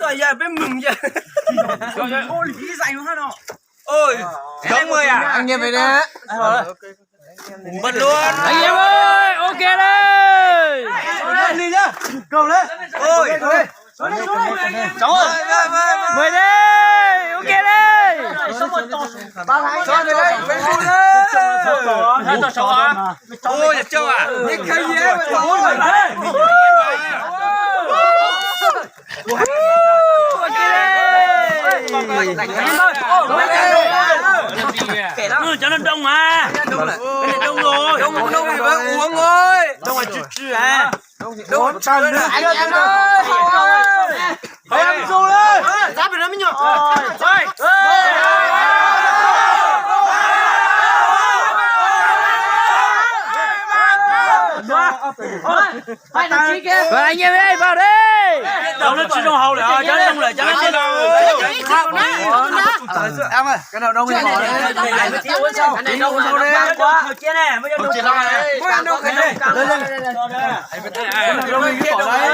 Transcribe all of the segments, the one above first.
Tôi giờ biết mừng giờ. Ô lý dạy nó nào. Ôi, giống người à? Anh em về đây. Bật luôn. Anh em ơi, ok đây. Đi nhá. Cầu lên. Ôi, Cháu ơi. Mời đây, ok đây. Ba tháng cho về đây. Về luôn đấy. ôi, đẹp chưa à? Những cái gì em phải thôi. Ok đây. Cho nó đông mà. Cái này đông rồi. Đông thì phải uống thôi. Đông là chữ à. Đông Cần nữa. Anh ơi. Thôi em xuống lên. Ra bên đó mới nhọ. Thôi. Hai đồng chí kia. Rồi anh em đây vào đây. Đâu nó chỉ trong hậu lại, cho nó đông lại, cho nó đông. Em ơi, cái nào đông thì bỏ đấy. Cái này đông Đông đấy. quá. Kia này, bây giờ đông quá. Đông cái này. Lên lên. Đông thì cứ bỏ đấy.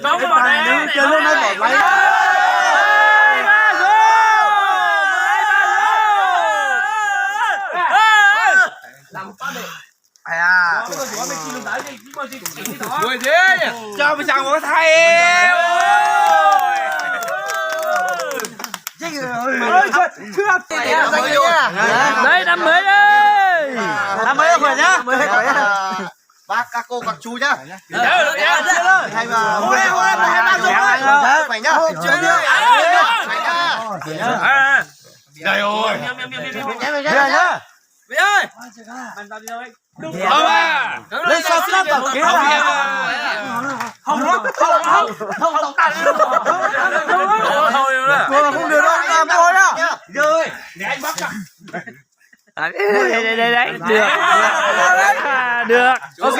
Đông vào đây. Chơi luôn đấy bỏ lấy. Ngồi thế nhỉ? Cho bây giờ có thay em. Đây năm mới đây. Năm mới khỏe nhá. Bác các cô các chú nhá. Hay mà. Ôi hai ba rồi. Phải nhá. Chơi nhá. Phải nhá. Đây ơi. Về nhá. Mày ơi. Lên sao snap tập kế là. Không không được đâu làm thôi nhá. Rồi, để anh bắt ạ. Đấy được. Được. Ok.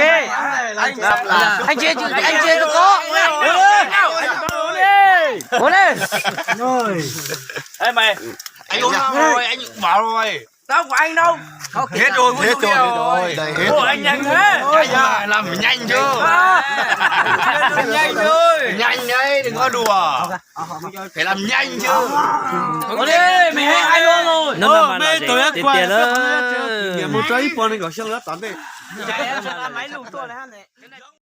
Anh chia được có. Uống đi. Ê mày, anh uống rồi, anh bảo rồi. Tao của anh đâu? Hết rồi, hết rồi. Ủa anh nhanh thế. Anh làm phải nhanh chứ. Nhanh thôi. Nhanh đấy, đừng có đùa. Phải làm nhanh chứ. Uống đi, mày hết ai luôn rồi. Nó mà tiền tiền đó. Một trái ít bọn này có xương lắm tán đây. Máy lùi tua này ha này.